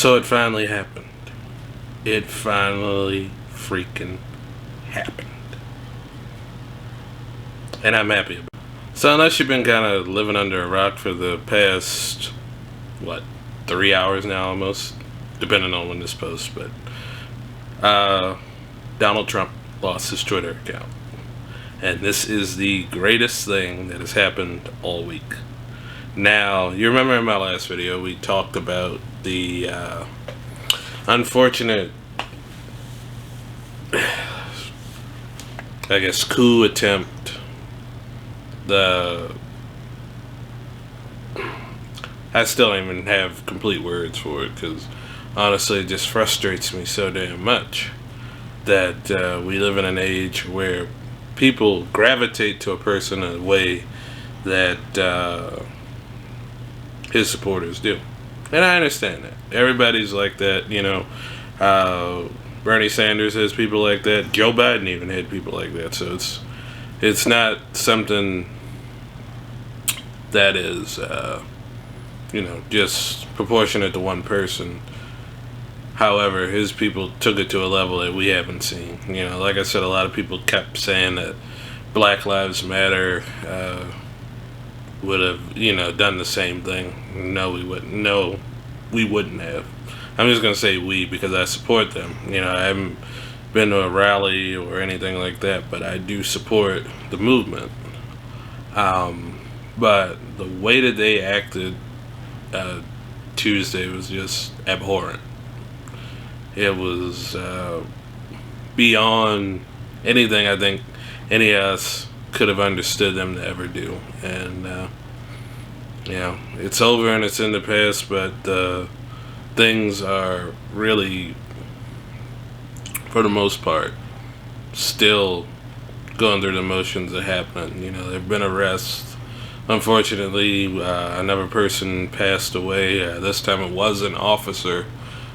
So it finally happened. It finally freaking happened. And I'm happy about it. So unless you've been kind of living under a rock for the past, 3 hours now almost, depending on when this posts, but Donald Trump lost his Twitter account. And this is the greatest thing that has happened all week. Now, you remember in my last video, we talked about the unfortunate, coup attempt. I still don't even have complete words for it because honestly it just frustrates me so damn much that we live in an age where people gravitate to a person in a way that his supporters do. And I understand that. Everybody's like that, Bernie Sanders has people like that. Joe Biden even had people like that. So it's not something that is, just proportionate to one person. However, his people took it to a level that we haven't seen. Like I said, a lot of people kept saying that Black Lives Matter would have, done the same thing. No, we wouldn't. No, we wouldn't have. I'm just going to say we because I support them. I haven't been to a rally or anything like that, but I do support the movement. But the way that they acted Tuesday was just abhorrent. It was beyond anything I think any of us could have understood them to ever do. And it's over and it's in the past, but things are really, for the most part, still going through the motions that happened. There have been arrests. Unfortunately, another person passed away. This time it was an officer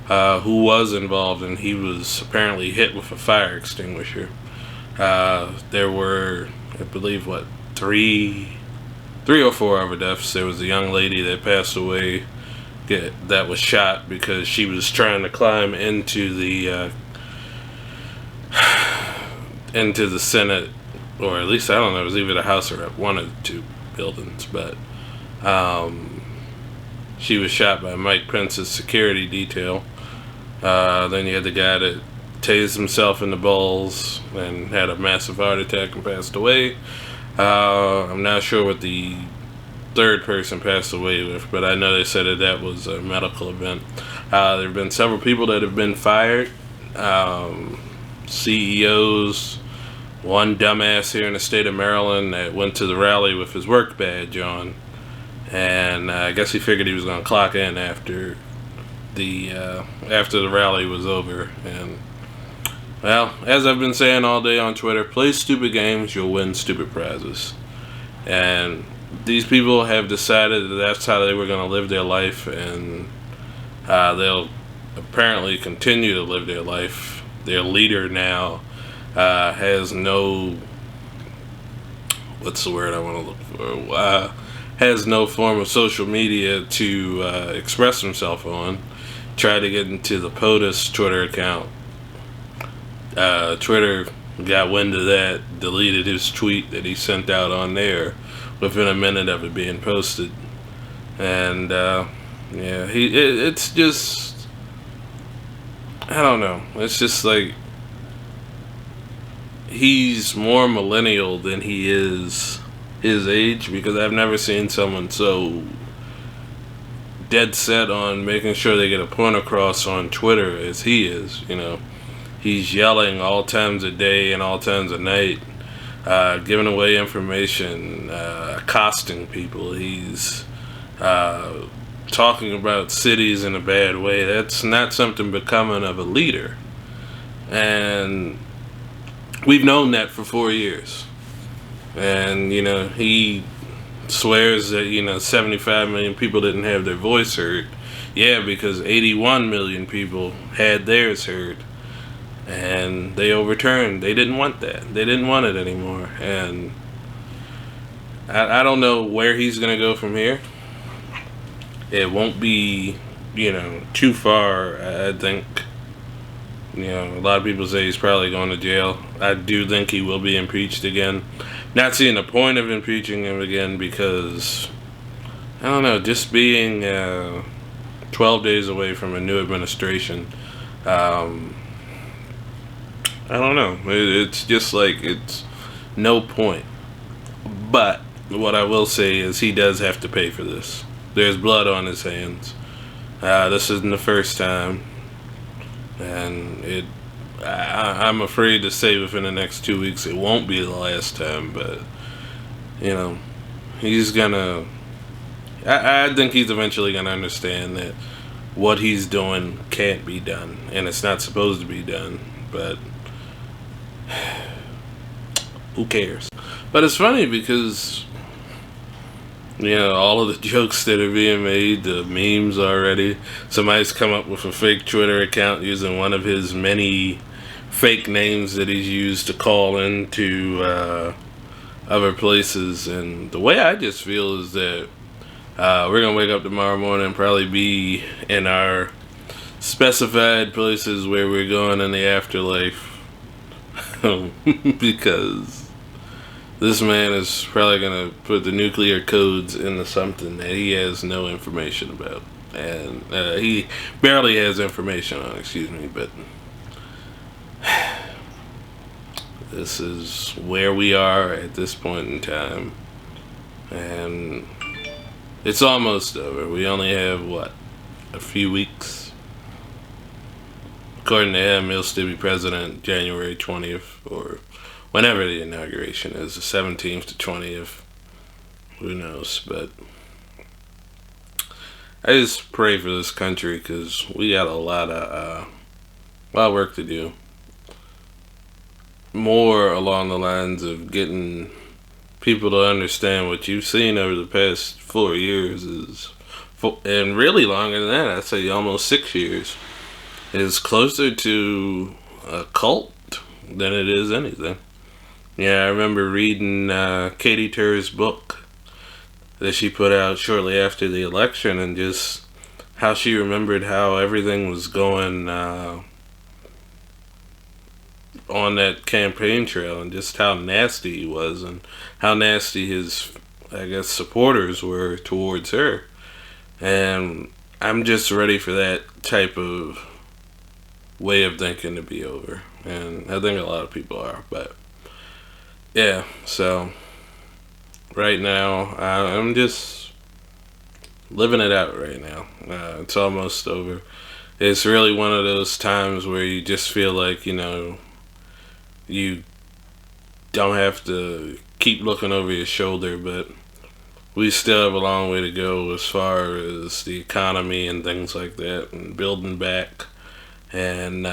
who was involved, and he was apparently hit with a fire extinguisher. There were, I believe, three or four other deaths. There was a young lady that passed away that was shot because she was trying to climb into the Senate, or at least I don't know, it was either the House or one of the two buildings, but she was shot by Mike Pence's security detail. Then you had the guy that tased himself in the balls and had a massive heart attack and passed away. I'm not sure what the third person passed away with, but I know they said that was a medical event. There have been several people that have been fired. CEOs, one dumbass here in the state of Maryland that went to the rally with his work badge on, and I guess he figured he was going to clock in after the rally was over. And well, as I've been saying all day on Twitter, play stupid games, you'll win stupid prizes. And these people have decided that that's how they were going to live their life, and they'll apparently continue to live their life. Their leader now has no, what's the word I want to look for? Has no form of social media to express himself on. Tried to get into the POTUS Twitter account. Twitter got wind of that, deleted his tweet that he sent out on there within a minute of it being posted. And it's just, I don't know, it's just like he's more millennial than he is his age, because I've never seen someone so dead set on making sure they get a point across on Twitter as he is. He's yelling all times of day and all times of night, giving away information, accosting people. He's talking about cities in a bad way. That's not something becoming of a leader. And we've known that for 4 years. And, he swears that, 75 million people didn't have their voice heard. Yeah, because 81 million people had theirs heard. And they overturned. They didn't want that. They didn't want it anymore. And I don't know where he's going to go from here. It won't be too far. I think, a lot of people say he's probably going to jail. I do think he will be impeached again. Not seeing the point of impeaching him again because, I don't know, just being 12 days away from a new administration, I don't know. It's just like, it's no point. But what I will say is he does have to pay for this. There's blood on his hands. This isn't the first time. And I'm afraid to say within the next 2 weeks it won't be the last time, but he's gonna. I think he's eventually gonna understand that what he's doing can't be done, and it's not supposed to be done. But who cares? But it's funny because all of the jokes that are being made, the memes already. Somebody's come up with a fake Twitter account using one of his many fake names that he's used to call into other places. And the way I just feel is that we're going to wake up tomorrow morning and probably be in our specified places where we're going in the afterlife. Because this man is probably going to put the nuclear codes into something that he has no information about. And he barely has information on, but this is where we are at this point in time. And it's almost over. We only have, a few weeks? According to him, he'll still be president January 20th, or whenever the inauguration is, the 17th to 20th. Who knows? But I just pray for this country because we got a lot of work to do. More along the lines of getting people to understand what you've seen over the past 4 years and really longer than that, I'd say almost 6 years, is closer to a cult than it is anything. Yeah, I remember reading Katie Tur's book that she put out shortly after the election, and just how she remembered how everything was going on that campaign trail, and just how nasty he was, and how nasty his, I guess, supporters were towards her. And I'm just ready for that type of way of thinking to be over, and I think a lot of people are. But yeah, so right now I'm just living it out right now. It's almost over. It's really one of those times where you just feel like you don't have to keep looking over your shoulder, but we still have a long way to go as far as the economy and things like that, and building back, and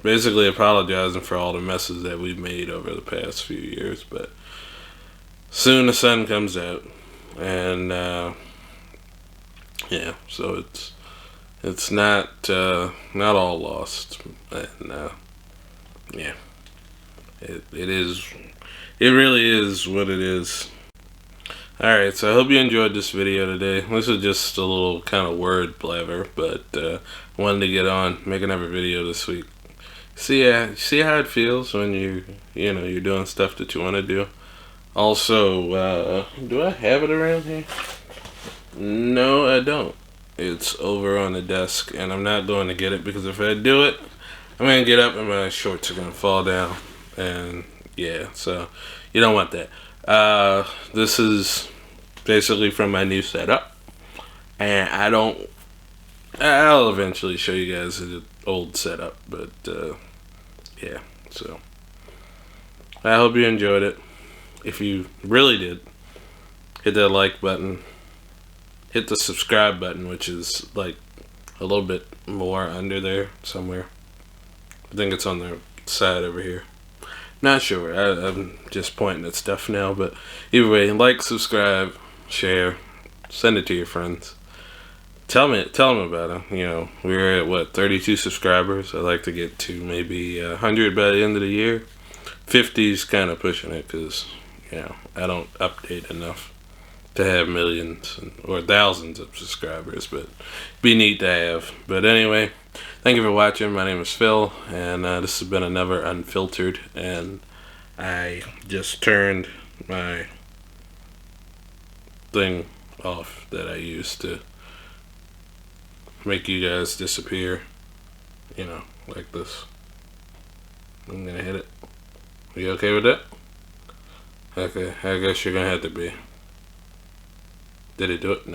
basically apologizing for all the messes that we've made over the past few years. But soon the sun comes out, and yeah, so it's not all lost, and yeah, it really is what it is. Alright, so I hope you enjoyed this video today. This is just a little kind of word blabber, but wanted to get on, make another video this week. See how it feels when you're doing stuff that you want to do. Also, do I have it around here? No, I don't. It's over on the desk, and I'm not going to get it because if I do it, I'm going to get up and my shorts are going to fall down. And yeah, so you don't want that. This is basically from my new setup, and I'll eventually show you guys the old setup, but yeah, so I hope you enjoyed it. If you really did, hit that like button, hit the subscribe button, which is like a little bit more under there somewhere. I think it's on the side over here. Not sure. I'm just pointing at stuff now, but either way, like, subscribe, share, send it to your friends. Tell them about it. We're at what, 32 subscribers. I'd like to get to maybe 100 by the end of the year. 50's kind of pushing it because I don't update enough. to have millions or thousands of subscribers, but be neat to have. But anyway, thank you for watching. My name is Phil, and this has been another Unfiltered, and I just turned my thing off that I used to make you guys disappear, you know, like this. I'm gonna hit it. Are you okay with that? Okay, I guess you're gonna have to be. Did it do it? No.